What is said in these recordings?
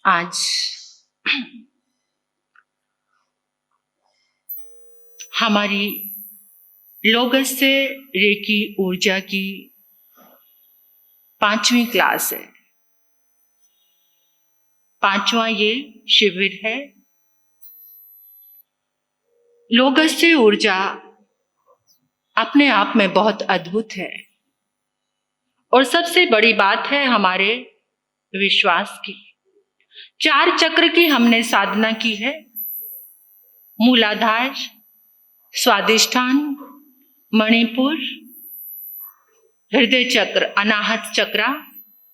आज हमारी लोगस से रेकी ऊर्जा की 5वीं क्लास है। 5वां ये शिविर है। लोगस से ऊर्जा अपने आप में बहुत अद्भुत है और सबसे बड़ी बात है हमारे विश्वास की। 4 चक्र की हमने साधना की है। मूलाधार, स्वादिष्ठान, मणिपुर, हृदय चक्र, अनाहत चक्र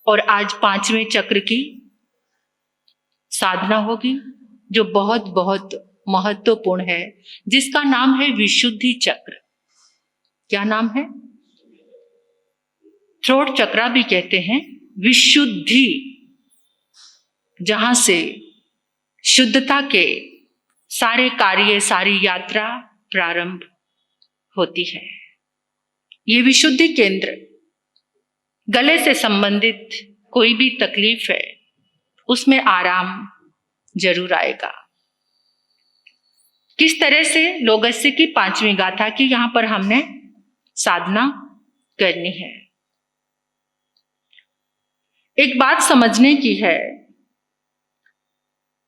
और आज 5वें चक्र की साधना होगी जो बहुत बहुत महत्वपूर्ण है, जिसका नाम है विशुद्धि चक्र। क्या नाम है? थ्रोट चक्र भी कहते हैं। विशुद्धि, जहां से शुद्धता के सारे कार्य, सारी यात्रा प्रारंभ होती है। ये विशुद्धि केंद्र, गले से संबंधित कोई भी तकलीफ है उसमें आराम जरूर आएगा। किस तरह से लोगस्य की 5वीं गाथा की यहां पर हमने साधना करनी है। एक बात समझने की है,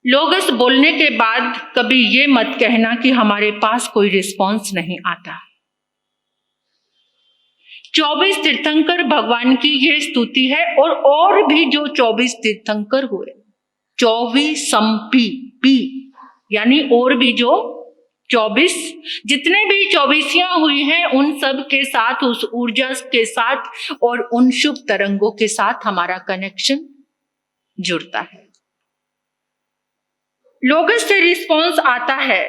लोगस बोलने के बाद कभी ये मत कहना कि हमारे पास कोई रिस्पॉन्स नहीं आता। 24 तीर्थंकर भगवान की ये स्तुति है और भी जो 24 तीर्थंकर हुए, 24 संपी पी यानी और भी जो 24 जितने भी 24 हुई हैं उन सब के साथ, उस ऊर्जा के साथ और उन शुभ तरंगों के साथ हमारा कनेक्शन जुड़ता है। लोगस से रिस्पॉन्स आता है।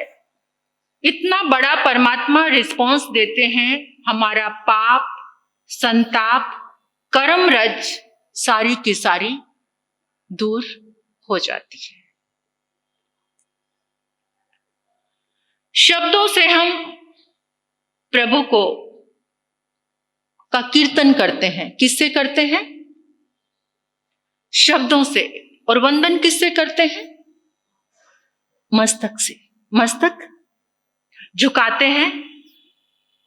इतना बड़ा परमात्मा रिस्पॉन्स देते हैं। हमारा पाप, संताप, कर्म रज सारी की सारी दूर हो जाती है। शब्दों से हम प्रभु को का कीर्तन करते हैं। किससे करते हैं? शब्दों से। और वंदन किससे करते हैं? मस्तक से। मस्तक झुकाते हैं।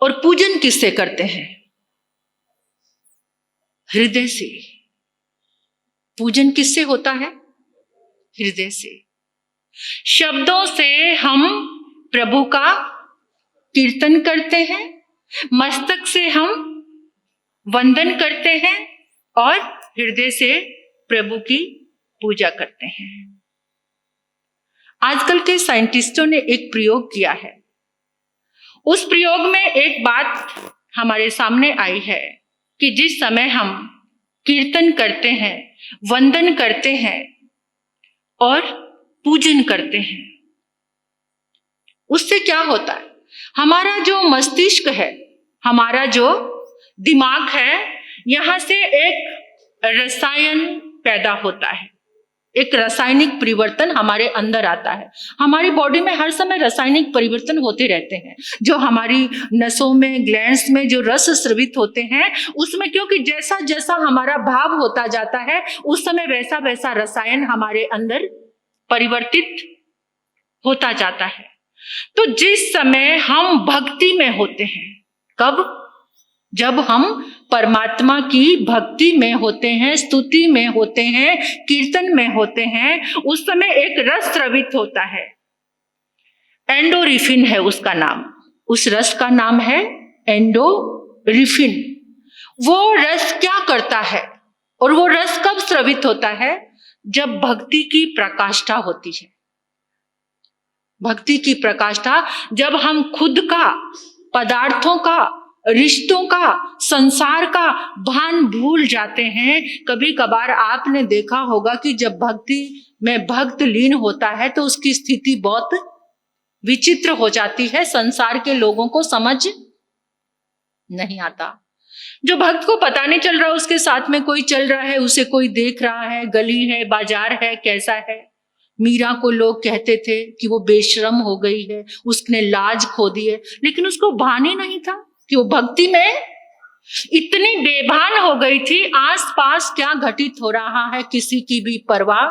और पूजन किससे करते हैं? हृदय से। पूजन किससे होता है? हृदय से। शब्दों से हम प्रभु का कीर्तन करते हैं, मस्तक से हम वंदन करते हैं और हृदय से प्रभु की पूजा करते हैं। आजकल के साइंटिस्टों ने एक प्रयोग किया है। उस प्रयोग में एक बात हमारे सामने आई है कि जिस समय हम कीर्तन करते हैं, वंदन करते हैं और पूजन करते हैं, उससे क्या होता है? हमारा जो मस्तिष्क है, हमारा जो दिमाग है, यहां से एक रसायन पैदा होता है। एक रासायनिक परिवर्तन हमारे अंदर आता है। हमारी बॉडी में हर समय रासायनिक परिवर्तन होते रहते हैं। जो हमारी नसों में, ग्लैंड्स में जो रस स्रावित होते हैं, उसमें क्योंकि जैसा जैसा हमारा भाव होता जाता है, उस समय वैसा वैसा रसायन हमारे अंदर परिवर्तित होता जाता है। तो जिस समय हम भक्ति में होते हैं, कब? जब हम परमात्मा की भक्ति में होते हैं, स्तुति में होते हैं, कीर्तन में होते हैं, उस समय एक रस स्रावित होता है। एंडोरिफिन है उसका नाम। उस रस का नाम है एंडोरिफिन। वो रस क्या करता है और वो रस कब स्रावित होता है? जब भक्ति की प्रकाष्ठा होती है। भक्ति की प्रकाष्ठा, जब हम खुद का, पदार्थों का, रिश्तों का, संसार का भान भूल जाते हैं। कभी कभार आपने देखा होगा कि जब भक्ति में भक्त लीन होता है तो उसकी स्थिति बहुत विचित्र हो जाती है। संसार के लोगों को समझ नहीं आता। जो भक्त को पता नहीं चल रहा उसके साथ में कोई चल रहा है, उसे कोई देख रहा है, गली है, बाजार है, कैसा है। मीरा को लोग कहते थे कि वो बेशर्म हो गई है, उसने लाज खो दी है, लेकिन उसको भान ही नहीं था कि वो भक्ति में इतनी बेभान हो गई थी। आसपास क्या घटित हो रहा है किसी की भी परवाह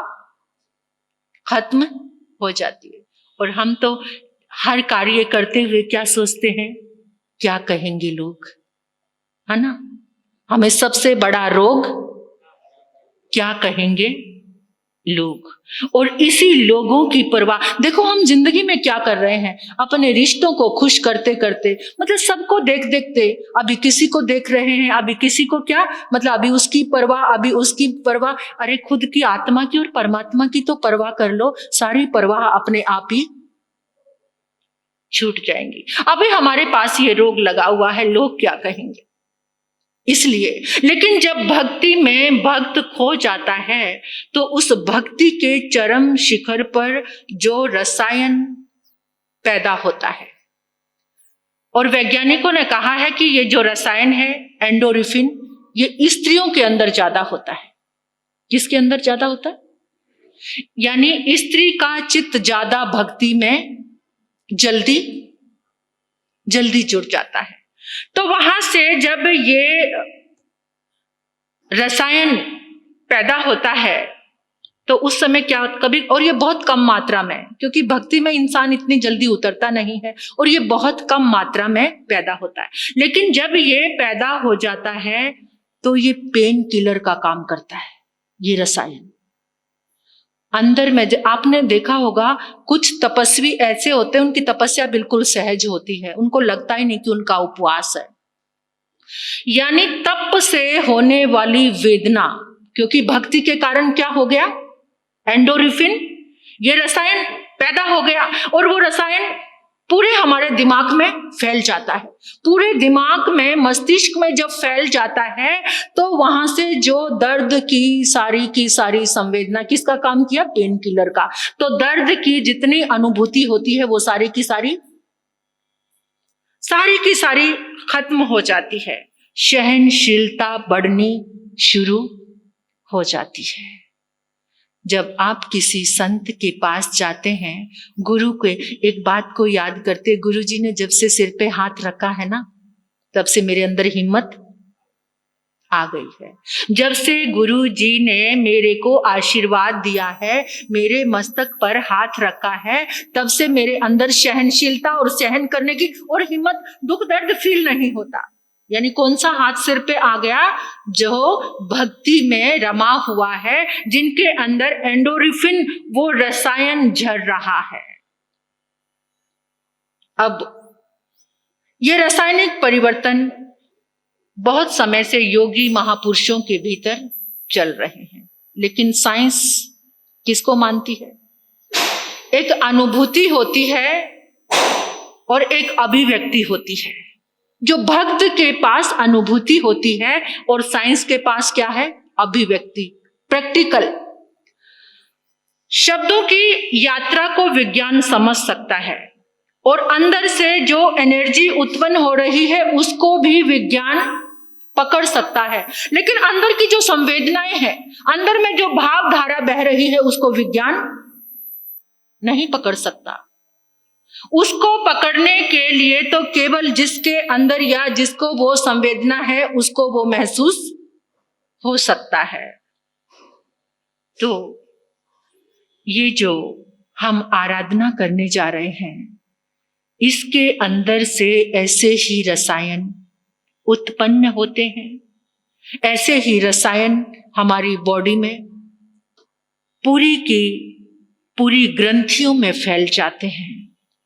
खत्म हो जाती है। और हम तो हर कार्य करते हुए क्या सोचते हैं, क्या कहेंगे लोग, है ना। हमें सबसे बड़ा रोग क्या कहेंगे लोग। और इसी लोगों की परवाह, देखो हम जिंदगी में क्या कर रहे हैं, अपने रिश्तों को खुश करते करते, मतलब सबको देख देखते, अभी किसी को देख रहे हैं, अभी किसी को क्या, मतलब अभी उसकी परवाह, अभी उसकी परवाह। अरे खुद की आत्मा की और परमात्मा की तो परवाह कर लो, सारी परवाह अपने आप ही छूट जाएंगी। अभी हमारे पास ये रोग लगा हुआ है, लोग क्या कहेंगे, इसलिए। लेकिन जब भक्ति में भक्त खो जाता है तो उस भक्ति के चरम शिखर पर जो रसायन पैदा होता है, और वैज्ञानिकों ने कहा है कि ये जो रसायन है एंडोर्फिन, ये स्त्रियों के अंदर ज्यादा होता है। किसके अंदर ज्यादा होता है, यानी स्त्री का चित्त ज्यादा भक्ति में जल्दी जल्दी जुड़ जाता है। तो वहां से जब ये रसायन पैदा होता है तो उस समय क्या, कभी, और ये बहुत कम मात्रा में, क्योंकि भक्ति में इंसान इतनी जल्दी उतरता नहीं है, और ये बहुत कम मात्रा में पैदा होता है। लेकिन जब ये पैदा हो जाता है तो ये पेन किलर का काम करता है। ये रसायन अंदर में, आपने देखा होगा कुछ तपस्वी ऐसे होते हैं, उनकी तपस्या बिल्कुल सहज होती है, उनको लगता ही नहीं कि उनका उपवास है। यानी तप से होने वाली वेदना, क्योंकि भक्ति के कारण क्या हो गया, एंडोर्फिन, ये रसायन पैदा हो गया, और वो रसायन पूरे हमारे दिमाग में फैल जाता है। पूरे दिमाग में, मस्तिष्क में जब फैल जाता है तो वहां से जो दर्द की सारी संवेदना, किसका काम किया, पेन किलर का। तो दर्द की जितनी अनुभूति होती है वो सारी की सारी खत्म हो जाती है। सहनशीलता बढ़नी शुरू हो जाती है। जब आप किसी संत के पास जाते हैं, गुरु के एक बात को याद करते, गुरु जी ने जब से सिर पे हाथ रखा है ना, तब से मेरे अंदर हिम्मत आ गई है। जब से गुरु जी ने मेरे को आशीर्वाद दिया है, मेरे मस्तक पर हाथ रखा है, तब से मेरे अंदर सहनशीलता और सहन करने की और हिम्मत, दुख दर्द फील नहीं होता। यानी कौन सा हाथ सिर पे आ गया, जो भक्ति में रमा हुआ है, जिनके अंदर एंडोर्फिन वो रसायन झड़ रहा है। अब ये रासायनिक परिवर्तन बहुत समय से योगी महापुरुषों के भीतर चल रहे हैं, लेकिन साइंस किसको मानती है? एक अनुभूति होती है और एक अभिव्यक्ति होती है। जो भक्त के पास अनुभूति होती है और साइंस के पास क्या है, अभिव्यक्ति, प्रैक्टिकल। शब्दों की यात्रा को विज्ञान समझ सकता है और अंदर से जो एनर्जी उत्पन्न हो रही है उसको भी विज्ञान पकड़ सकता है, लेकिन अंदर की जो संवेदनाएं हैं, अंदर में जो भाव धारा बह रही है, उसको विज्ञान नहीं पकड़ सकता। उसको पकड़ने के लिए तो केवल जिसके अंदर या जिसको वो संवेदना है उसको वो महसूस हो सकता है। तो ये जो हम आराधना करने जा रहे हैं, इसके अंदर से ऐसे ही रसायन उत्पन्न होते हैं, ऐसे ही रसायन हमारी बॉडी में पूरी की पूरी ग्रंथियों में फैल जाते हैं,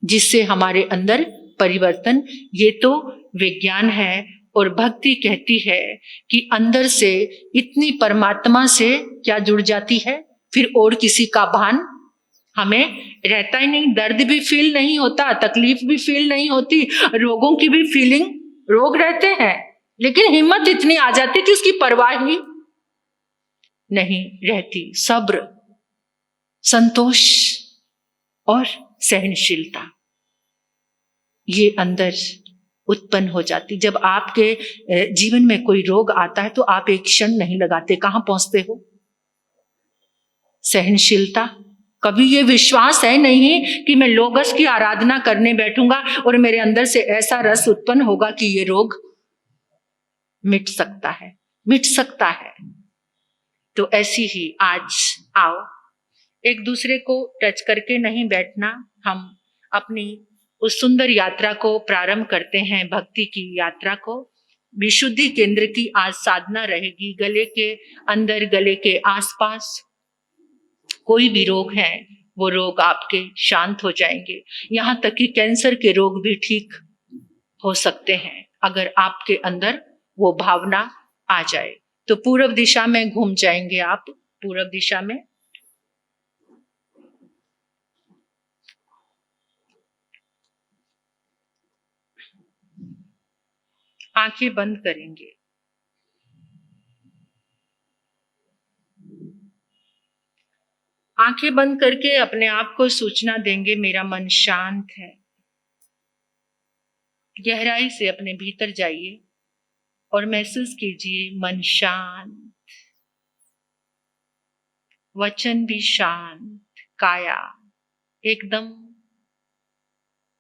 जिससे हमारे अंदर परिवर्तन, ये तो विज्ञान है। और भक्ति कहती है कि अंदर से इतनी परमात्मा से क्या जुड़ जाती है, फिर और किसी का भान हमें रहता ही नहीं। दर्द भी फील नहीं होता, तकलीफ भी फील नहीं होती, रोगों की भी फीलिंग, रोग रहते हैं लेकिन हिम्मत इतनी आ जाती कि उसकी परवाह ही नहीं रहती। सब्र, संतोष और सहनशीलता ये अंदर उत्पन्न हो जाती। जब आपके जीवन में कोई रोग आता है तो आप एक क्षण नहीं लगाते, कहां पहुंचते हो? सहनशीलता। कभी ये विश्वास है नहीं कि मैं लोगस की आराधना करने बैठूंगा और मेरे अंदर से ऐसा रस उत्पन्न होगा कि ये रोग मिट सकता है, मिट सकता है। तो ऐसी ही आज आओ एक दूसरे को टच करके नहीं बैठना। हम अपनी उस सुंदर यात्रा को प्रारंभ करते हैं, भक्ति की यात्रा को। विशुद्धि केंद्र की आज साधना रहेगी। गले के अंदर, गले के आसपास कोई भी रोग है, वो रोग आपके शांत हो जाएंगे। यहाँ तक कि कैंसर के रोग भी ठीक हो सकते हैं अगर आपके अंदर वो भावना आ जाए। तो पूर्व दिशा में घूम जाएंगे आप, पूर्व दिशा में। आंखें बंद करेंगे। आंखें बंद करके अपने आप को सूचना देंगे, मेरा मन शांत है। गहराई से अपने भीतर जाइए और महसूस कीजिए मन शांत, वचन भी शांत, काया एकदम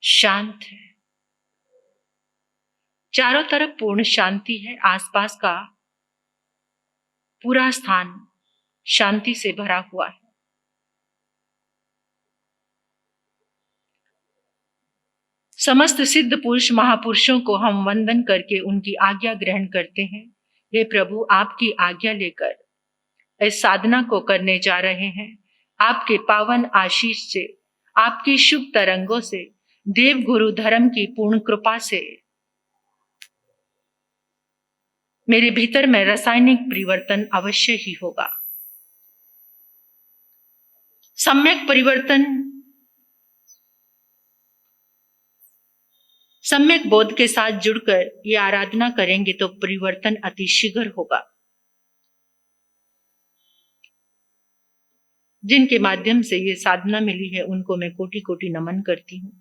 शांत है। चारों तरफ पूर्ण शांति है। आसपास का पूरा स्थान शांति से भरा हुआ है। समस्त सिद्ध पुरुष महापुरुषों को हम वंदन करके उनकी आज्ञा ग्रहण करते हैं। हे प्रभु, आपकी आज्ञा लेकर इस साधना को करने जा रहे हैं। आपके पावन आशीष से, आपकी शुभ तरंगों से, देव गुरु धर्म की पूर्ण कृपा से मेरे भीतर में रासायनिक परिवर्तन अवश्य ही होगा। सम्यक परिवर्तन, सम्यक बोध के साथ जुड़कर ये आराधना करेंगे तो परिवर्तन अति शीघ्र होगा। जिनके माध्यम से ये साधना मिली है उनको मैं कोटि कोटि नमन करती हूँ।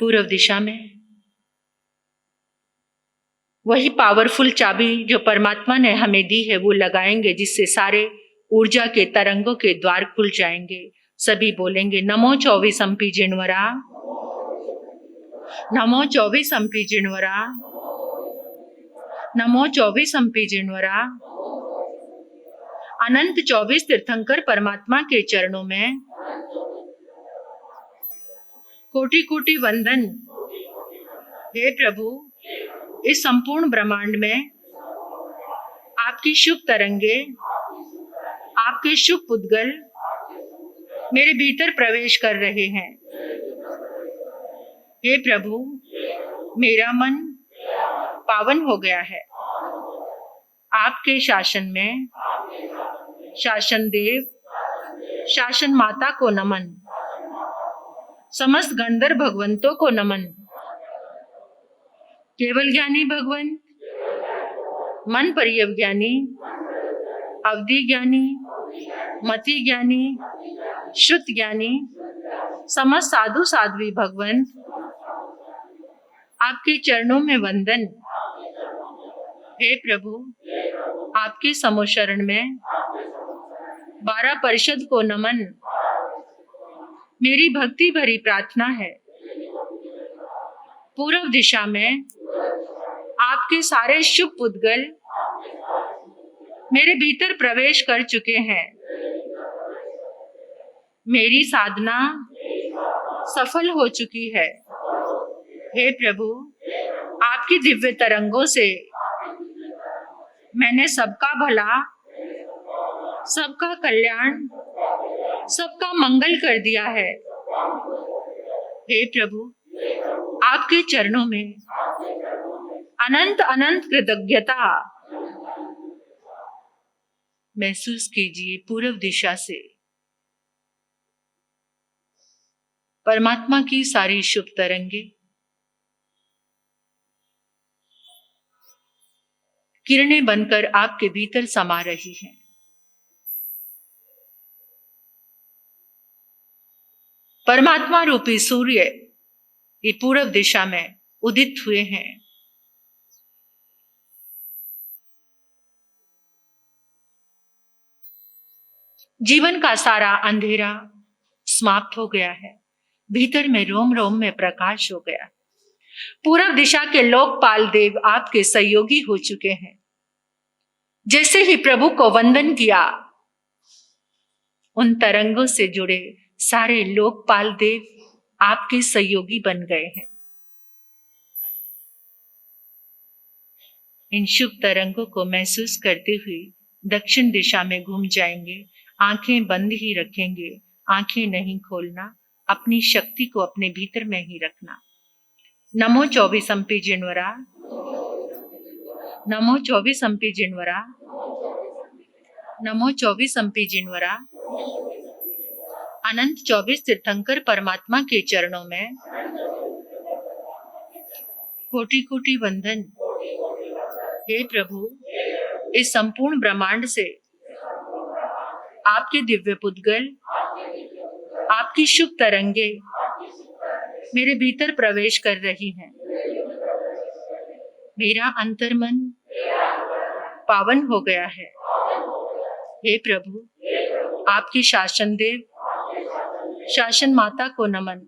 पूर्व दिशा में वही पावरफुल चाबी जो परमात्मा ने हमें दी है वो लगाएंगे, जिससे सारे ऊर्जा के तरंगों के द्वार खुल जाएंगे। सभी बोलेंगे नमो 24 अंपी जिणवरा, नमो 24 अंपी जिणवरा, नमो 24 अंपी जिणवरा। अनंत 24 तीर्थंकर परमात्मा के चरणों में कोटि कोटि वंदन। हे प्रभु, इस संपूर्ण ब्रह्मांड में आपकी शुभ तरंगे, आपके शुभ पुद्गल मेरे भीतर प्रवेश कर रहे हैं। हे प्रभु, मेरा मन पावन हो गया है। आपके शासन में शासन देव, शासन माता को नमन, समस्त गंधर्व भगवंतों को नमन। केवल ज्ञानी भगवंत, मन परियव ज्ञानी, अवधि ज्ञानी, मति ज्ञानी, शुद्ध ज्ञानी, समस्त साधु साध्वी भगवंत, आपके चरणों में वंदन। हे प्रभु, आपके समोशरण में 12 परिषद को नमन। मेरी भक्ति भरी प्रार्थना है, पूर्व दिशा में आपके सारे शुभ पुद्गल मेरे भीतर प्रवेश कर चुके हैं। मेरी साधना सफल हो चुकी है। हे प्रभु, आपकी दिव्य तरंगों से मैंने सबका भला, सबका कल्याण, सबका मंगल कर दिया है। हे प्रभु, आपके चरणों में अनंत अनंत कृतज्ञता महसूस कीजिए। पूर्व दिशा से परमात्मा की सारी शुभ तरंगे किरणें बनकर आपके भीतर समा रही हैं। परमात्मा रूपी सूर्य ये पूर्व दिशा में उदित हुए हैं। जीवन का सारा अंधेरा समाप्त हो गया है। भीतर में रोम रोम में प्रकाश हो गया। पूर्व दिशा के लोकपाल देव आपके सहयोगी हो चुके हैं। जैसे ही प्रभु को वंदन किया, उन तरंगों से जुड़े सारे लोकपाल देव आपके सहयोगी बन गए हैं। इन शुभ तरंगों को महसूस करते हुए दक्षिण दिशा में घूम जाएंगे। आंखें बंद ही रखेंगे, आंखें नहीं खोलना, अपनी शक्ति को अपने भीतर में ही रखना। नमो 24 अंपी जिनवरा, नमो 24 अंपी जिनवरा, नमो 24 अंपी जिनवरा। अनंत 24 तीर्थंकर परमात्मा के चरणों में कोटि कोटि वंदन। हे प्रभु, इस संपूर्ण ब्रह्मांड से आपके दिव्य पुद्गल, आपकी शुभ तरंगे मेरे भीतर प्रवेश कर रही हैं। मेरा अंतर्मन पावन हो गया है। हे प्रभु, आपकी शासन देव, शासन माता को नमन।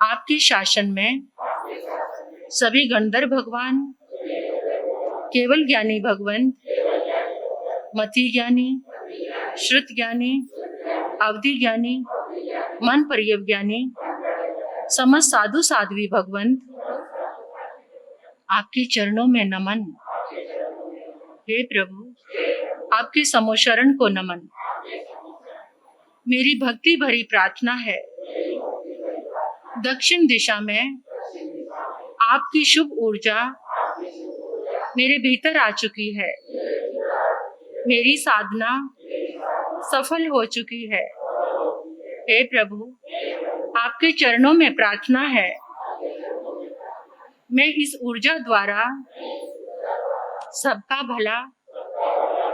आपके शासन में सभी गंधर्व भगवान, केवल ज्ञानी भगवंत, मति ज्ञानी, श्रुत ज्ञानी, अवधि ज्ञानी, मन पर्यव ज्ञानी, समस्त साधु साध्वी भगवंत, आपके चरणों में नमन। हे प्रभु, आपके समोशरण को नमन। मेरी भक्ति भरी प्रार्थना है, दक्षिण दिशा में आपकी शुभ ऊर्जा मेरे भीतर आ चुकी है। मेरी साधना सफल हो चुकी है। हे प्रभु, आपके चरणों में प्रार्थना है, मैं इस ऊर्जा द्वारा सबका भला,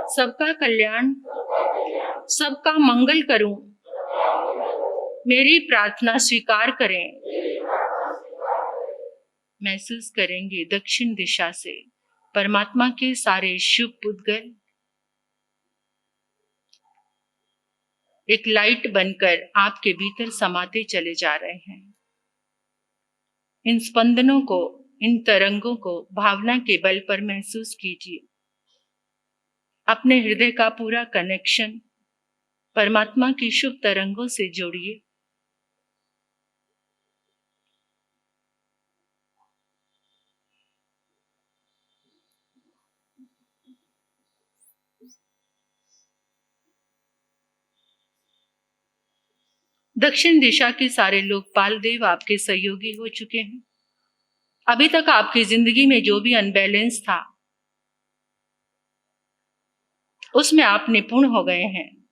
सबका कल्याण, सबका मंगल करूं। मेरी प्रार्थना स्वीकार करें। महसूस करेंगे दक्षिण दिशा से परमात्मा के सारे शुभ पुद्गल एक लाइट बनकर आपके भीतर समाते चले जा रहे हैं। इन स्पंदनों को, इन तरंगों को भावना के बल पर महसूस कीजिए। अपने हृदय का पूरा कनेक्शन परमात्मा की शुभ तरंगों से जोड़िए। दक्षिण दिशा के सारे लोकपाल देव आपके सहयोगी हो चुके हैं। अभी तक आपकी जिंदगी में जो भी अनबैलेंस था, उसमें आप निपुण हो गए हैं।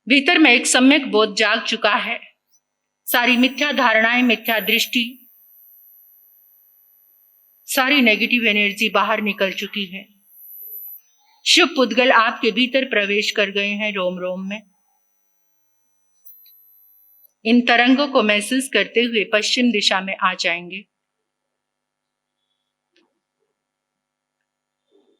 भीतर में एक सम्यक बोध जाग चुका है। सारी मिथ्या धारणाएं, मिथ्या दृष्टि, सारी नेगेटिव एनर्जी बाहर निकल चुकी है। शुभ पुद्गल आपके भीतर प्रवेश कर गए हैं रोम रोम में। इन तरंगों को महसूस करते हुए पश्चिम दिशा में आ जाएंगे।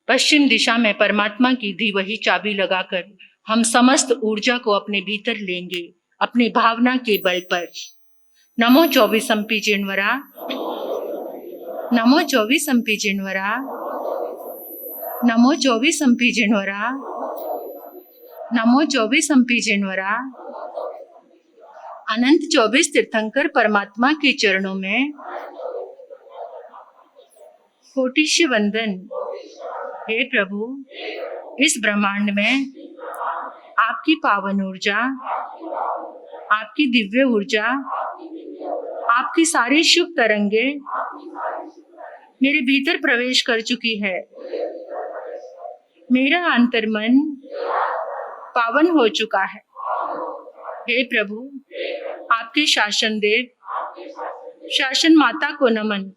पश्चिम दिशा में परमात्मा की दी वही चाबी लगाकर हम समस्त ऊर्जा को अपने भीतर लेंगे, अपनी भावना के बल पर। नमो 24 अंपी जिनवरा, नमो 24 अंपी जिनवरा, नमो 24 अंपी जिनवरा, नमो 24 अंपी जिनवरा। अनंत 24 तीर्थंकर परमात्मा के चरणों में कोटिश वंदन। हे प्रभु, इस ब्रह्मांड में आपकी पावन ऊर्जा, आपकी दिव्य ऊर्जा, आपकी सारी शुभ तरंगे मेरे भीतर प्रवेश कर चुकी है। मेरा अंतर्मन पावन हो चुका है। हे प्रभु, आपके शासन देव, शासन माता को नमन।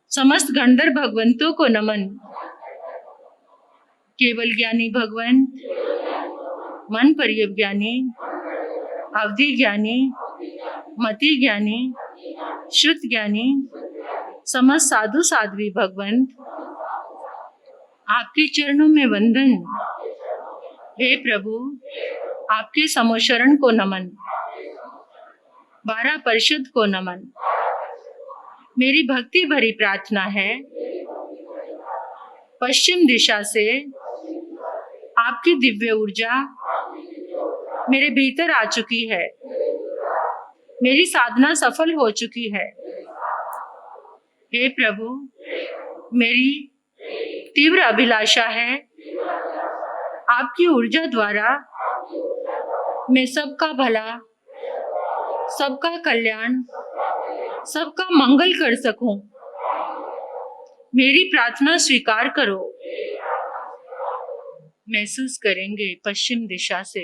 समस्त गंधर्व भगवंतों को नमन। केवल ज्ञानी भगवंत, मन पर्यव ज्ञानी, अवधि ज्ञानी, मति ज्ञानी, श्रुत ज्ञानी, समस्त साधु साध्वी भगवंत, आपके चरणों में वंदन। हे प्रभु, आपके समोशरण को नमन। 12 परिषद को नमन। मेरी भक्ति भरी प्रार्थना है, पश्चिम दिशा से आपकी दिव्य ऊर्जा मेरे भीतर आ चुकी है। मेरी साधना सफल हो चुकी है। हे प्रभु, मेरी तीव्र अभिलाषा है, आपकी ऊर्जा द्वारा मैं सबका भला, सबका कल्याण, सबका मंगल कर सकूं। मेरी प्रार्थना स्वीकार करो। महसूस करेंगे पश्चिम दिशा से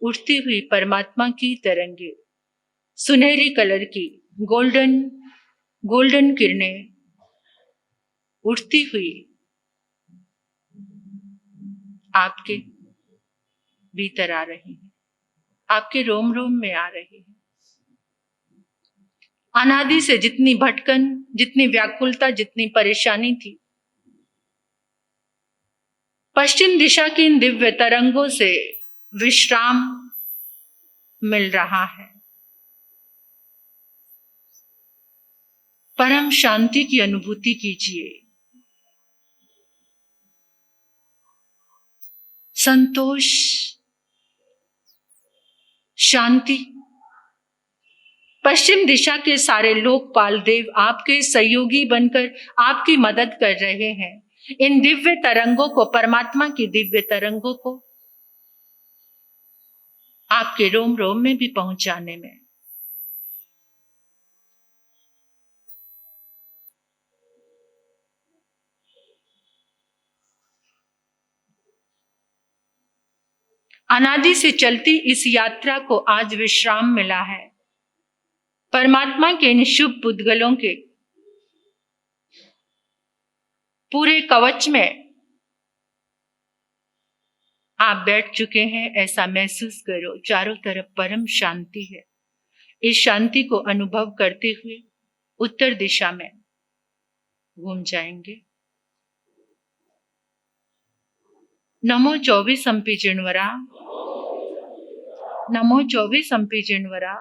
उठती हुई परमात्मा की तरंगे, सुनहरी कलर की गोल्डन किरणें उठती हुई आपके भीतर आ रही हैं, आपके रोम रोम में आ रही है। अनादि से जितनी भटकन, जितनी व्याकुलता, जितनी परेशानी थी, पश्चिम दिशा की इन दिव्य तरंगों से विश्राम मिल रहा है। परम शांति की अनुभूति कीजिए, संतोष, शांति। पश्चिम दिशा के सारे लोकपाल देव आपके सहयोगी बनकर आपकी मदद कर रहे हैं, इन दिव्य तरंगों को, परमात्मा की दिव्य तरंगों को आपके रोम रोम में भी पहुंचाने में। अनादि से चलती इस यात्रा को आज विश्राम मिला है। परमात्मा के इन शुभ पुद्गलों के पूरे कवच में आप बैठ चुके हैं, ऐसा महसूस करो। चारों तरफ परम शांति है। इस शांति को अनुभव करते हुए उत्तर दिशा में घूम जाएंगे। नमो 24 अंपी जिणवरा, नमो 24 अंपी जिणवरा,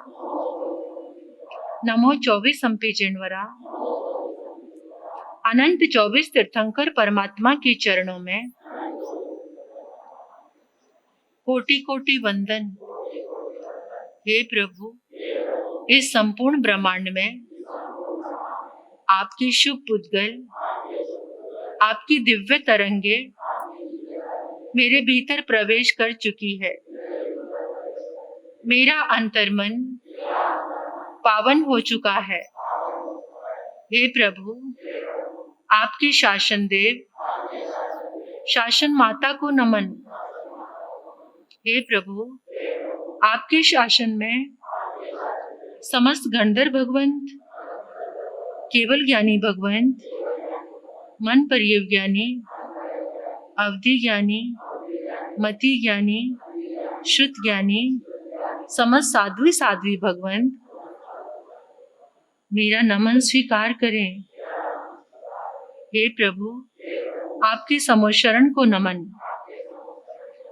नमो 24 अंपी जिणवरा। अनंत 24 तीर्थंकर परमात्मा के चरणों में कोटि कोटि वंदन। हे प्रभु, इस संपूर्ण ब्रह्मांड में आपकी शुभ पुद्गल, आपकी दिव्य तरंगे मेरे भीतर प्रवेश कर चुकी है। मेरा अंतर्मन पावन हो चुका है। हे प्रभु, आपके शासन देव, शासन माता को नमन। हे प्रभु, आपके शासन में समस्त गंधर्व भगवंत, केवल ज्ञानी भगवंत, मन परियव ज्ञानी, अवधि ज्ञानी, मति ज्ञानी, श्रुत ज्ञानी, समस्त साध्वी साध्वी भगवंत मेरा नमन स्वीकार करें। हे प्रभु, आपके समोशरण को नमन,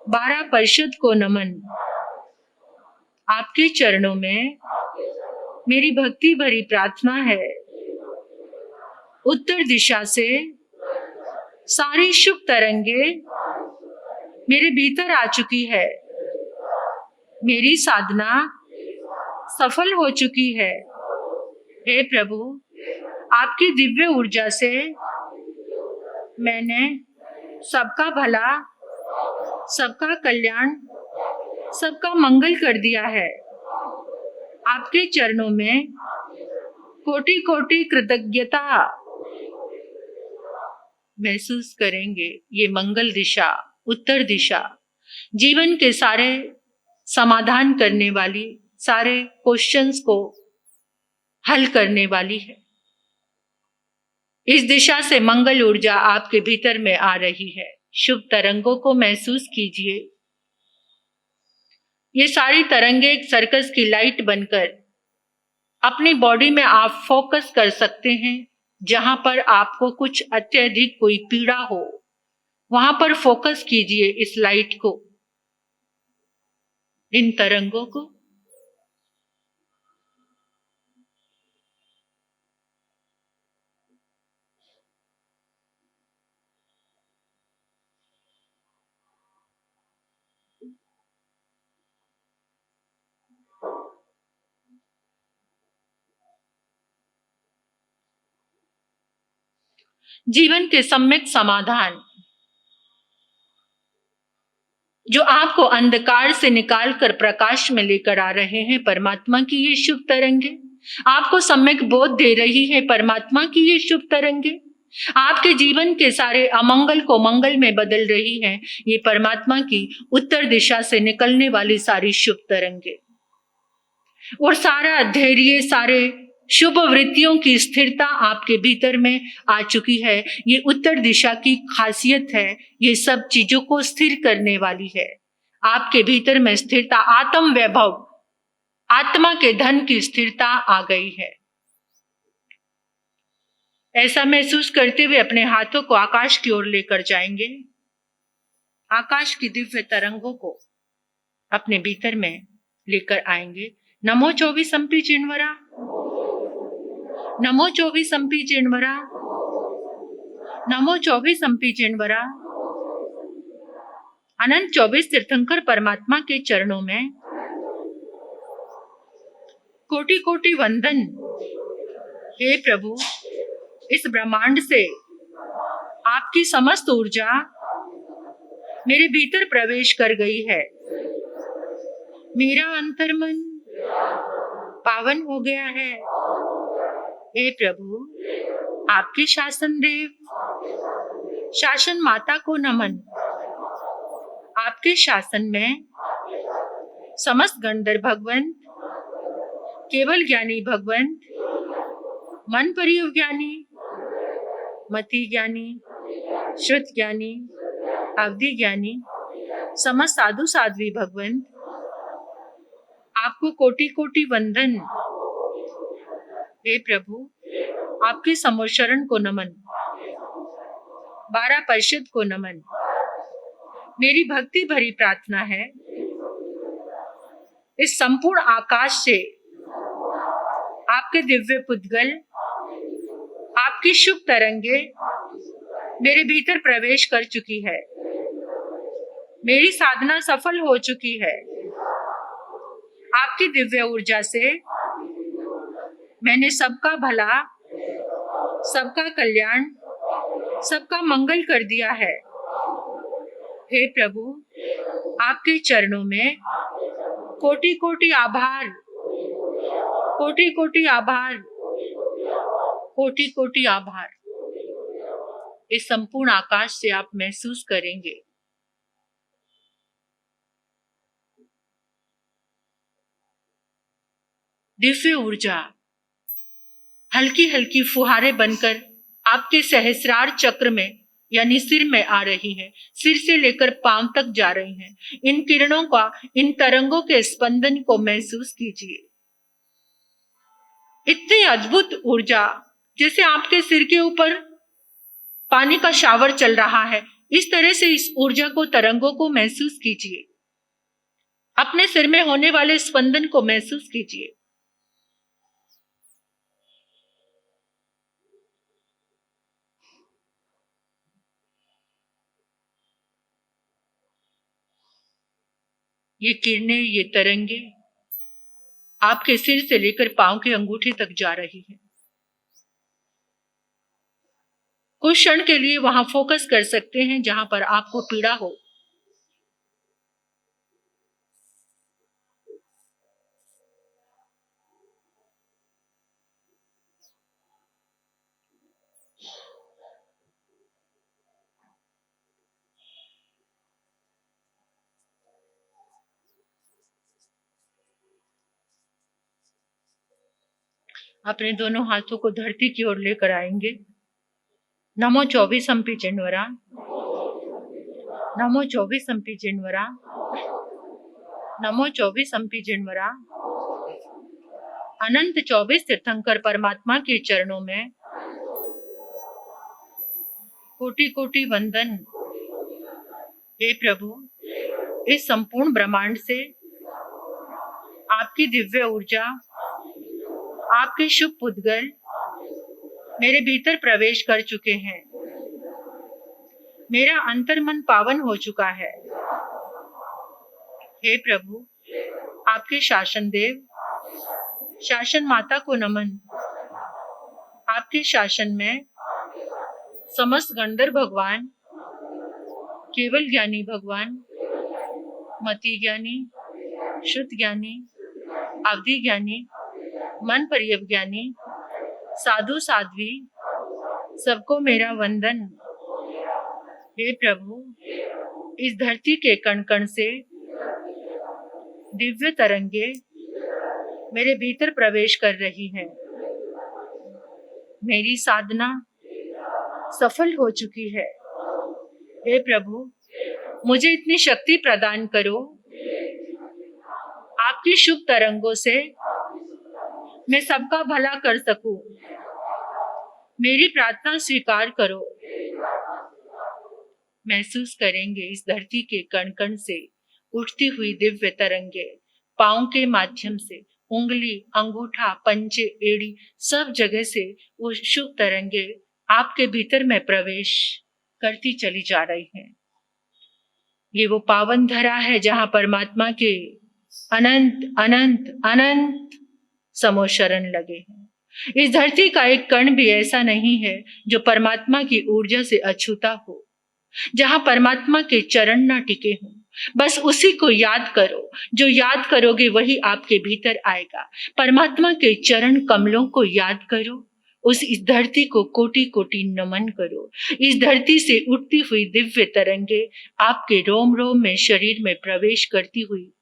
12 परिषद को नमन। आपके चरणों में मेरी भक्ति भरी प्रार्थना है। उत्तर दिशा से सारी शुभ तरंगे मेरे भीतर आ चुकी है। मेरी साधना सफल हो चुकी है। हे प्रभु, आपकी दिव्य ऊर्जा से मैंने सबका भला, सबका कल्याण, सबका मंगल कर दिया है। आपके चरणों में कोटि कोटि कृतज्ञता महसूस करेंगे। ये मंगल दिशा, उत्तर दिशा, जीवन के सारे समाधान करने वाली, सारे क्वेश्चंस को हल करने वाली है। इस दिशा से मंगल ऊर्जा आपके भीतर में आ रही है। शुभ तरंगों को महसूस कीजिए। ये सारी तरंगे एक सर्कस की लाइट बनकर अपनी बॉडी में आप फोकस कर सकते हैं। जहां पर आपको कुछ अत्यधिक कोई पीड़ा हो, वहां पर फोकस कीजिए इस लाइट को, इन तरंगों को। जीवन के सम्यक समाधान, जो आपको अंधकार से निकालकर प्रकाश में लेकर आ रहे हैं, परमात्मा की ये शुभ तरंगे। आपको सम्यक बोध दे रही है परमात्मा की ये शुभ तरंगे। आपके जीवन के सारे अमंगल को मंगल में बदल रही है ये परमात्मा की उत्तर दिशा से निकलने वाली सारी शुभ तरंगे। और सारा धैर्य, सारे शुभ वृत्तियों की स्थिरता आपके भीतर में आ चुकी है। ये उत्तर दिशा की खासियत है, ये सब चीजों को स्थिर करने वाली है। आपके भीतर में स्थिरता, आत्म वैभव, आत्मा के धन की स्थिरता आ गई है। ऐसा महसूस करते हुए अपने हाथों को आकाश की ओर लेकर जाएंगे। आकाश की दिव्य तरंगों को अपने भीतर में लेकर आएंगे। नमो 24 चिन्वरा, नमो 24 चिन्वरा, नमो 24 चिन्वरा। अनंत 24 तीर्थंकर परमात्मा के चरणों में कोटि कोटि वंदन। हे प्रभु, इस ब्रह्मांड से आपकी समस्त ऊर्जा मेरे भीतर प्रवेश कर गई है। मेरा अंतर्मन पावन हो गया है। हे प्रभु, आपके शासन देव, शासन माता को नमन। आपके शासन में समस्त गणधर भगवंत, केवल ज्ञानी भगवंत, मन परिव ज्ञानी, मति ज्ञानी, श्रुत ज्ञानी, अवधि ज्ञानी, समस्त साधु साध्वी भगवंत, आपको कोटि कोटि वंदन। हे प्रभु, आपके समोशरण को नमन, 12 परिषद को नमन। मेरी भक्ति भरी प्रार्थना है, इस संपूर्ण आकाश से आपके दिव्य पुद्गल, आपकी शुभ तरंगे मेरे भीतर प्रवेश कर चुकी है। मेरी साधना सफल हो चुकी है। आपकी दिव्य ऊर्जा से मैंने सबका भला, सबका कल्याण, सबका मंगल कर दिया है। हे प्रभु, आपके चरणों में कोटि कोटि आभार, कोटि कोटि आभार, कोटि कोटि आभार। इस संपूर्ण आकाश से आप महसूस करेंगे दिव्य ऊर्जा हल्की हल्की फुहारे बनकर आपके सहस्रार चक्र में यानी सिर में आ रही है। सिर से लेकर पांव तक जा रही हैं। इन किरणों का, इन तरंगों के स्पंदन को महसूस कीजिए। इतनी अद्भुत ऊर्जा, जैसे आपके सिर के ऊपर पानी का शावर चल रहा है, इस तरह से इस ऊर्जा को, तरंगों को महसूस कीजिए। अपने सिर में होने वाले स्पंदन को महसूस कीजिए। ये किरणें, ये तरंगे आपके सिर से लेकर पांव के अंगूठे तक जा रही है। कुछ क्षण के लिए वहां फोकस कर सकते हैं जहां पर आपको पीड़ा हो। अपने दोनों हाथों को धरती की ओर लेकर आएंगे। नमो 24 चिन्वरा, नमो 24 चिन्वरा, नमो 24 चिन्वरा। अनंत 24 तीर्थंकर परमात्मा के चरणों में कोटि कोटि वंदन। हे प्रभु, इस संपूर्ण ब्रह्मांड से आपकी दिव्य ऊर्जा, आपके शुभ पुद्गल मेरे भीतर प्रवेश कर चुके हैं। मेरा अंतर्मन पावन हो चुका है। हे प्रभु, आपके शासन देव, शासन माता को नमन। आपके शासन में समस्त गंधर्व भगवान, केवल ज्ञानी भगवान, मति ज्ञानी, शुद्ध ज्ञानी, अवधि ज्ञानी, मन परियव ज्ञानी, साधु साध्वी, सबको मेरा वंदन। हे प्रभु, इस धरती के कण कण से दिव्य तरंगे मेरे भीतर प्रवेश कर रही हैं। मेरी साधना सफल हो चुकी है। हे प्रभु, मुझे इतनी शक्ति प्रदान करो, आपकी शुभ तरंगों से मैं सबका भला कर सकूं। मेरी प्रार्थना स्वीकार करो। महसूस करेंगे इस धरती के कण कण से उठती हुई दिव्य तरंगे, पांव के माध्यम से, उंगली, अंगूठा, पंजे, एड़ी, सब जगह से वो शुभ तरंगे आपके भीतर में प्रवेश करती चली जा रही हैं। ये वो पावन धरा है जहां परमात्मा के अनंत अनंत अनंत समोशरण लगे हैं। इस धरती का एक कण भी ऐसा नहीं है जो परमात्मा की ऊर्जा से अछूता हो, जहां परमात्मा के चरण ना टिके हों। बस उसी को याद करो, जो याद करोगे वही आपके भीतर आएगा। परमात्मा के चरण कमलों को याद करो, इस धरती को कोटि कोटि नमन करो। इस धरती से उठती हुई दिव्य तरंगे आपके रोम रोम में, शरीर में प्रवेश करती हुई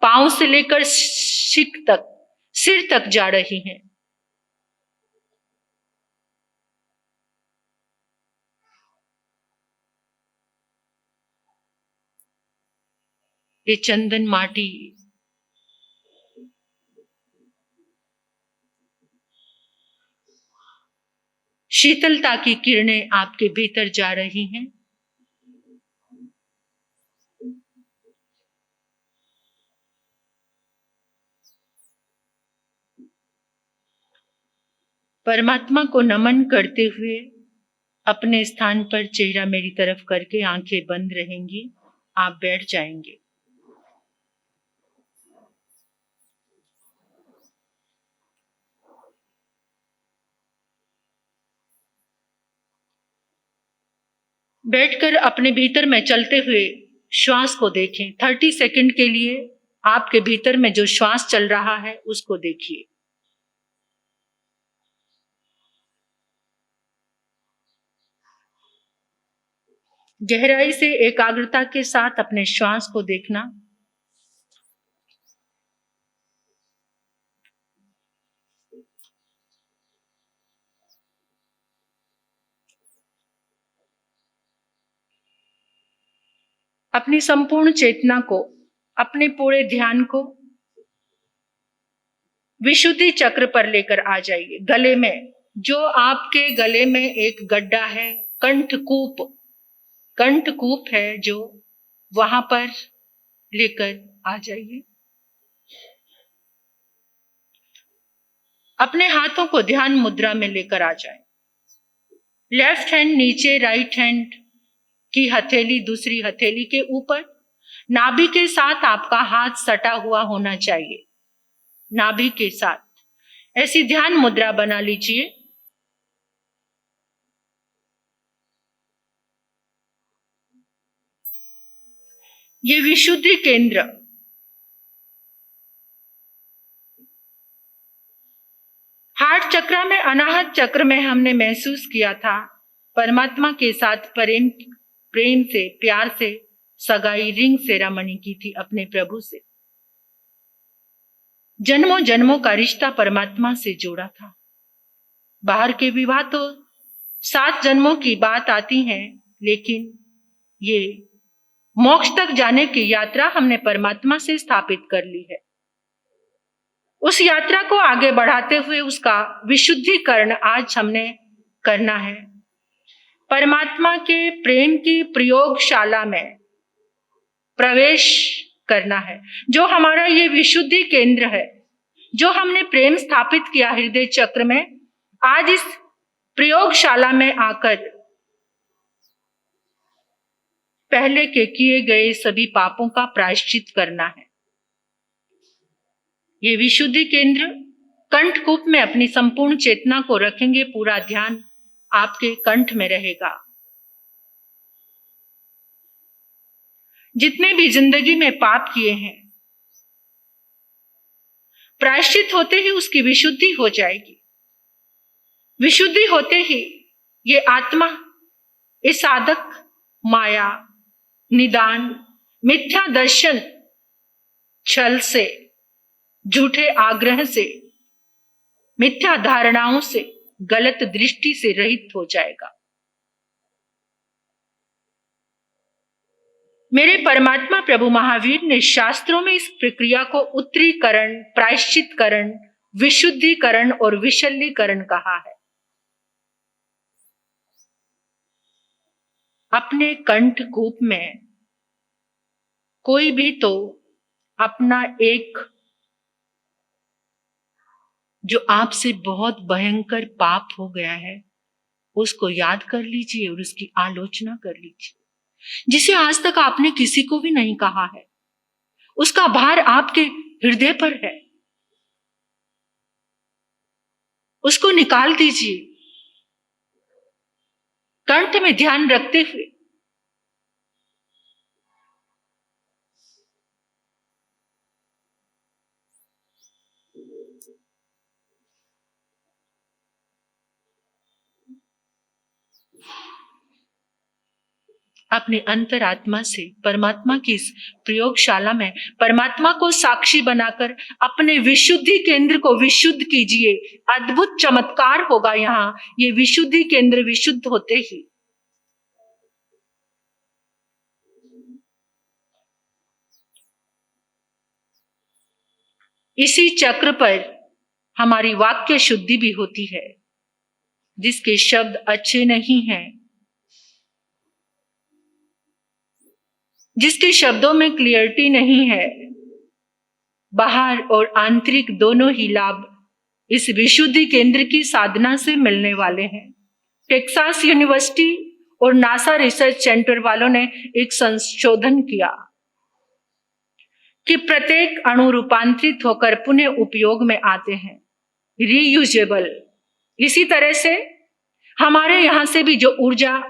पांव से लेकर सिर तक जा रही हैं। ये चंदन माटी शीतलता की किरणें आपके भीतर जा रही हैं। परमात्मा को नमन करते हुए अपने स्थान पर चेहरा मेरी तरफ करके आंखें बंद रहेंगी। आप बैठ जाएंगे। बैठकर अपने भीतर में चलते हुए श्वास को देखें। 30 सेकंड के लिए आपके भीतर में जो श्वास चल रहा है उसको देखिए। गहराई से एकाग्रता के साथ अपने श्वास को देखना। अपनी संपूर्ण चेतना को, अपने पूरे ध्यान को विशुद्धि चक्र पर लेकर आ जाइए। गले में, जो आपके गले में एक गड्ढा है, कंठकूप है, जो वहां पर लेकर आ जाइए। अपने हाथों को ध्यान मुद्रा में लेकर आ जाए। लेफ्ट हैंड नीचे, राइट हैंड की हथेली दूसरी हथेली के ऊपर, नाभि के साथ आपका हाथ सटा हुआ होना चाहिए। नाभि के साथ ऐसी ध्यान मुद्रा बना लीजिए। ये विशुद्धि केंद्र हार्ट चक्र में, अनाहत चक्र में हमने महसूस किया था परमात्मा के साथ प्रेम से, प्यार से सगाई, रिंग सेरामनी की थी अपने प्रभु से। जन्मों जन्मों का रिश्ता परमात्मा से जोड़ा था। बाहर के विवाह तो 7 जन्मों की बात आती है, लेकिन ये मोक्ष तक जाने की यात्रा हमने परमात्मा से स्थापित कर ली है। उस यात्रा को आगे बढ़ाते हुए उसका विशुद्धिकरण आज हमने करना है। परमात्मा के प्रेम की प्रयोगशाला में प्रवेश करना है। जो हमारा ये विशुद्धि केंद्र है, जो हमने प्रेम स्थापित किया हृदय चक्र में, आज इस प्रयोगशाला में आकर पहले के किए गए सभी पापों का प्रायश्चित करना है। ये विशुद्धि केंद्र कंठकूप में अपनी संपूर्ण चेतना को रखेंगे, पूरा ध्यान आपके कंठ में रहेगा। जितने भी जिंदगी में पाप किए हैं, प्रायश्चित होते ही उसकी विशुद्धि हो जाएगी। विशुद्धि होते ही ये आत्मा, ये साधक माया, निदान, मिथ्या दर्शन, छल से, झूठे आग्रह से, मिथ्या धारणाओं से, गलत दृष्टि से रहित हो जाएगा। मेरे परमात्मा प्रभु महावीर ने शास्त्रों में इस प्रक्रिया को उत्तरीकरण, प्रायश्चितकरण, विशुद्धिकरण और विशल्यीकरण कहा है। अपने कंठकूप में कोई भी तो अपना एक जो आपसे बहुत भयंकर पाप हो गया है उसको याद कर लीजिए और उसकी आलोचना कर लीजिए, जिसे आज तक आपने किसी को भी नहीं कहा है। उसका भार आपके हृदय पर है, उसको निकाल दीजिए। कंठ में ध्यान रखते हुए अपने अंतरात्मा से परमात्मा की इस प्रयोगशाला में परमात्मा को साक्षी बनाकर अपने विशुद्धि केंद्र को विशुद्ध कीजिए। अद्भुत चमत्कार होगा यहाँ। ये विशुद्धि केंद्र विशुद्ध होते ही इसी चक्र पर हमारी वाक्य शुद्धि भी होती है। जिसके शब्द अच्छे नहीं हैं, जिसके शब्दों में क्लियरिटी नहीं है, बाहर और आंतरिक दोनों ही लाभ इस विशुद्धि केंद्र की साधना से मिलने वाले हैं। टेक्सास यूनिवर्सिटी और नासा रिसर्च सेंटर वालों ने एक संशोधन किया कि प्रत्येक अणु रूपांतरित होकर पुनः उपयोग में आते हैं, रीयूजेबल। इसी तरह से हमारे यहां से भी जो ऊर्जा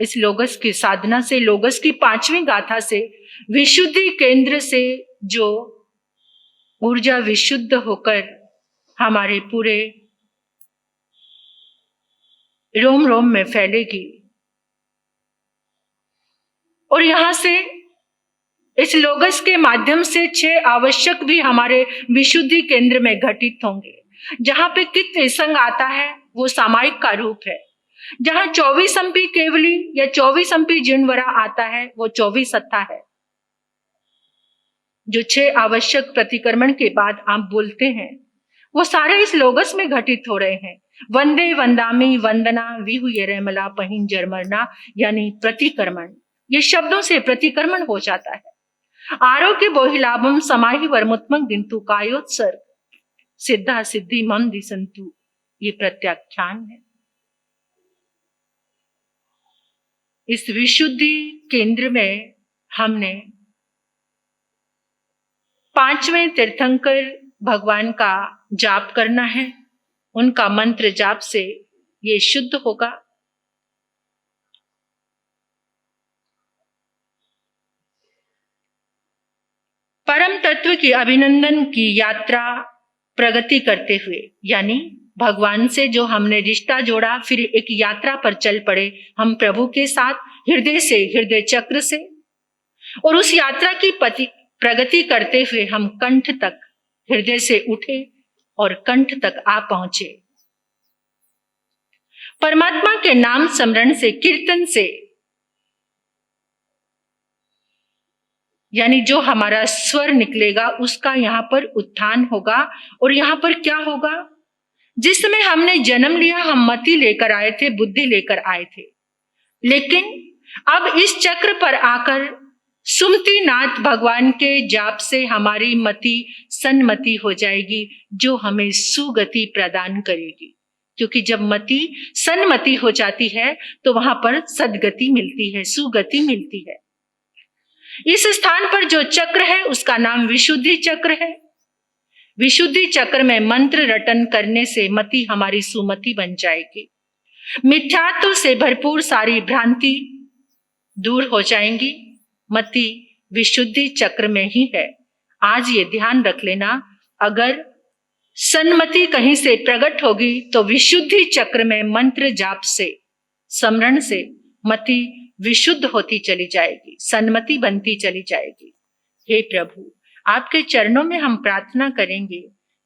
इस लोगस की साधना से, लोगस की 5वीं गाथा से, विशुद्धि केंद्र से जो ऊर्जा विशुद्ध होकर हमारे पूरे रोम रोम में फैलेगी और यहां से इस लोगस के माध्यम से 6 आवश्यक भी हमारे विशुद्धि केंद्र में घटित होंगे। जहां पे कित निसंग आता है वो सामायिक का रूप है। जहां 24 अंपी केवली या 24 अंपी जिनवरा आता है वो 24 सत्ता है। जो 6 आवश्यक प्रतिक्रमण के बाद आप बोलते हैं वो सारे इस लोगस में घटित हो रहे हैं। वंदे वंदामी वंदना विहु यरेमला पहिन जरमरना, यानी प्रतिक्रमण। ये शब्दों से प्रतिक्रमण हो जाता है। आरोग्य बोहिलाभम समाहि वर्मुत्मक दिंतु कायोत्सर्ग सिद्धा सिद्धि मम दिसंतु, ये प्रत्याख्यान है। इस विशुद्धि केंद्र में हमने 5वें तीर्थंकर भगवान का जाप करना है। उनका मंत्र जाप से ये शुद्ध होगा। परम तत्व की अभिनंदन की यात्रा प्रगति करते हुए, यानी भगवान से जो हमने रिश्ता जोड़ा, फिर एक यात्रा पर चल पड़े हम प्रभु के साथ, हृदय से, हृदय चक्र से। और उस यात्रा की प्रगति करते हुए हम कंठ तक, हृदय से उठे और कंठ तक आ पहुंचे। परमात्मा के नाम स्मरण से, कीर्तन से, यानी जो हमारा स्वर निकलेगा उसका यहाँ पर उत्थान होगा। और यहाँ पर क्या होगा? जिसमें हमने जन्म लिया, हम मति लेकर आए थे, बुद्धि लेकर आए थे, लेकिन अब इस चक्र पर आकर सुमति नाथ भगवान के जाप से हमारी मति सन्मति हो जाएगी, जो हमें सुगति प्रदान करेगी। क्योंकि जब मति सन्मति हो जाती है तो वहां पर सदगति मिलती है, सुगति मिलती है। इस स्थान पर जो चक्र है उसका नाम विशुद्धि चक्र है। विशुद्धि चक्र में मंत्र रटन करने से मति हमारी सुमति बन जाएगी। मिथ्यात्व से भरपूर सारी भ्रांति दूर हो जाएंगी। मति विशुद्धि चक्र में ही है। आज ये ध्यान रख लेना, अगर सन्मति कहीं से प्रकट होगी तो विशुद्धि चक्र में मंत्र जाप से, स्मरण से मति विशुद्ध होती चली जाएगी, सन्मति बनती चली जाएगी। हे प्रभु, आपके चरणों में हम प्रार्थना करेंगे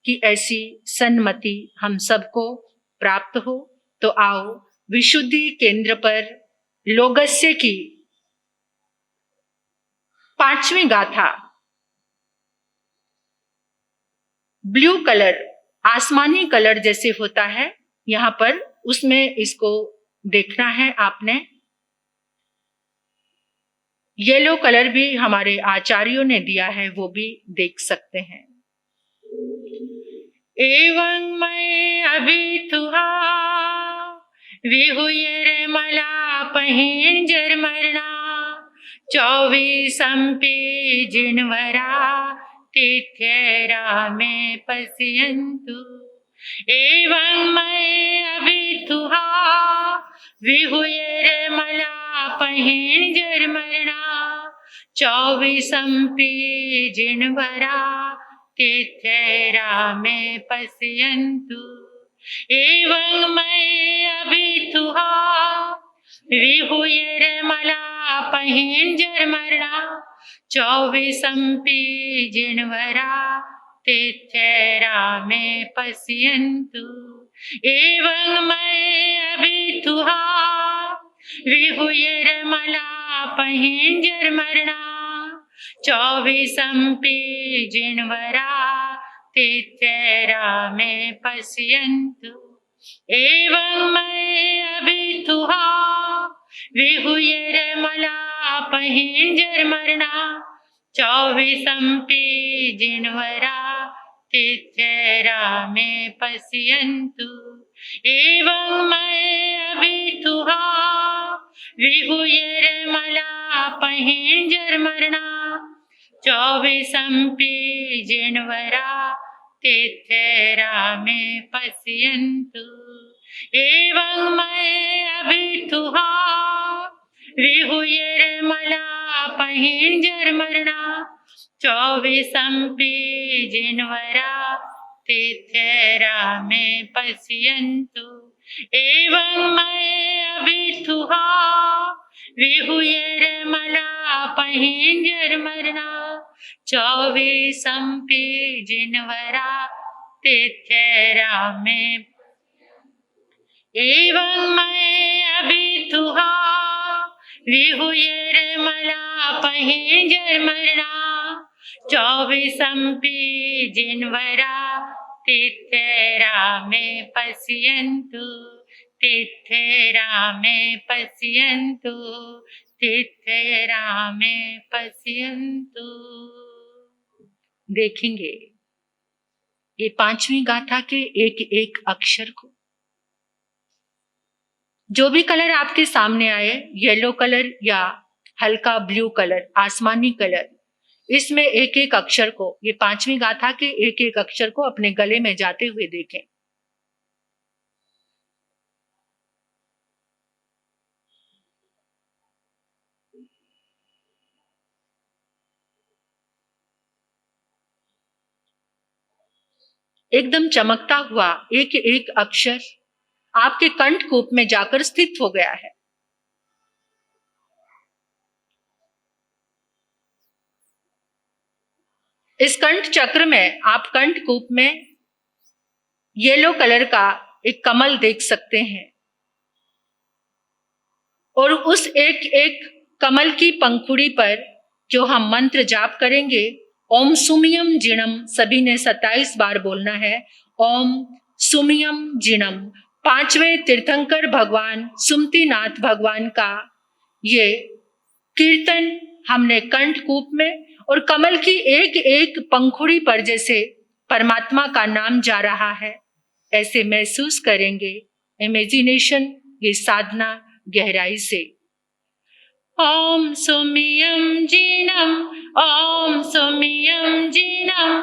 कि ऐसी सन्मति हम सबको प्राप्त हो। तो आओ विशुद्धि केंद्र पर लोगस्य की 5वीं गाथा, ब्लू कलर, आसमानी कलर जैसे होता है यहाँ पर, उसमें इसको देखना है आपने। येलो कलर भी हमारे आचार्यों ने दिया है, वो भी देख सकते हैं। एवं मैं अभी तुहा विहुयर मला पहिन जर मरना 24 जिनवरा तिथ्यरा में पश्यन्तु। एवं मैं अभी तुहा विहुयर मला पहिन जर मरना 24 जिनवरा तिथ्यरा में पश्यन्तु। एवं मैं अभी तुहा विहुयर मला पहिन जर मरना 24 जिनवरा तिथ्यरा में पश्यन्तु। एवं मैं अभी तुहा विहुयर मला पहिन जर मरना 24 जिनवरा तिथ्यरा में पश्यन्तु। एवं मैं अभी तुहा विहुयर मला पहिन जर मरना 24 जिनवरा तिथ्यरा में पश्यन्तु। एवं मैं अभी तुहा विहुयर मला पहिन जर मरना 24 जिनवरा तिथ्यरा में पश्यन्तु। एवं मैं अभी तुहा विहुयर मला पहिन जर मरना 24 जिनवरा तिथ्यरा में पश्यन्तु। एवं मैं अभी तुहा विहुयर मला पहिन जर मरना 24 जिनवरा तिथ्यरा में। एवं मैं अभी तुहा विहुयर मला पहिन जर मरना 24 जिनवरा तिथ्यरा में पश्यन्तु। तिथ्यरा में पश्यन्तु, तिथ्यरा में पश्यन्तु। देखेंगे ये 5वीं गाथा के एक एक अक्षर को। जो भी कलर आपके सामने आए, येलो कलर या हल्का ब्लू कलर, आसमानी कलर, इसमें एक एक अक्षर को, ये 5वीं गाथा के एक एक अक्षर को अपने गले में जाते हुए देखें। एकदम चमकता हुआ एक एक अक्षर आपके कंठकूप में जाकर स्थित हो गया है। इस कंठ चक्र में आप कंठकूप में येलो कलर का एक कमल देख सकते हैं और उस एक एक कमल की पंखुड़ी पर जो हम मंत्र जाप करेंगे, ओम सुमियम जिणम, सभी ने 27 बार बोलना है। ओम सुमियम जिणम, 5वें तीर्थंकर भगवान सुमतिनाथ भगवान का ये कीर्तन हमने कंठकूप में और कमल की एक एक पंखुड़ी पर जैसे परमात्मा का नाम जा रहा है, ऐसे महसूस करेंगे। इमेजिनेशन, ये साधना गहराई से। ओम सुमियम जिणम, ओम सुमियम जिणम,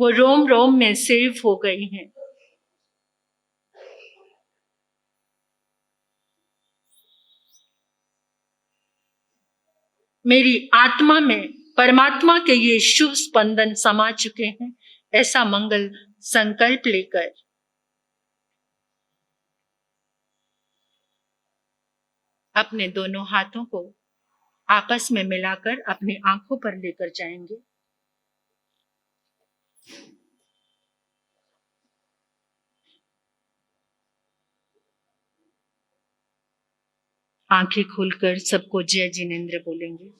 वो रोम रोम में सेव हो गई हैं। मेरी आत्मा में परमात्मा के ये शुभ स्पंदन समा चुके हैं। ऐसा मंगल संकल्प लेकर अपने दोनों हाथों को आपस में मिलाकर अपनी आंखों पर लेकर जाएंगे। आंखें खोलकर सबको जय जिनेंद्र बोलेंगे।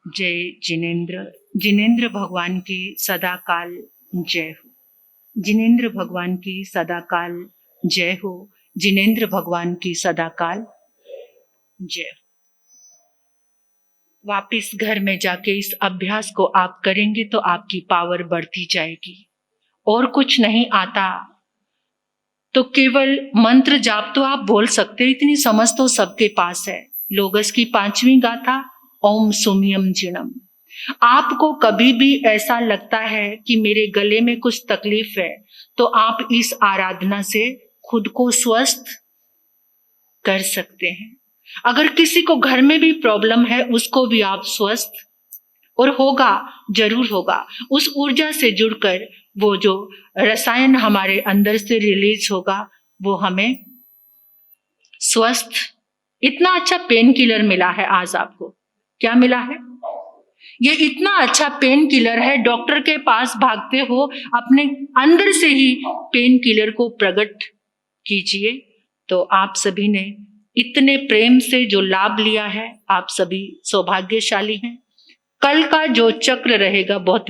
जय जिनेंद्र। जिनेंद्र भगवान की सदा काल जय हो। जिनेंद्र भगवान की सदा काल जय हो। जिनेंद्र भगवान की सदा काल जय हो। वापिस घर में जाके इस अभ्यास को आप करेंगे तो आपकी पावर बढ़ती जाएगी। और कुछ नहीं आता तो केवल मंत्र जाप तो आप बोल सकते, इतनी समझ तो सबके पास है। लोगस की 5वीं गाथा ओम सुम्यम जिणम। आपको कभी भी ऐसा लगता है कि मेरे गले में कुछ तकलीफ है तो आप इस आराधना से खुद को स्वस्थ कर सकते हैं। अगर किसी को घर में भी प्रॉब्लम है उसको भी आप स्वस्थ, और होगा, जरूर होगा। उस ऊर्जा से जुड़कर वो जो रसायन हमारे अंदर से रिलीज होगा वो हमें स्वस्थ। इतना अच्छा पेन किलर मिला है आज आपको। क्या मिला है? ये इतना अच्छा पेन किलर है, डॉक्टर के पास भागते हो, अपने अंदर से ही पेन किलर को प्रकट कीजिए। तो आप सभी ने इतने प्रेम से जो लाभ लिया है, आप सभी सौभाग्यशाली हैं। कल का जो चक्र रहेगा बहुत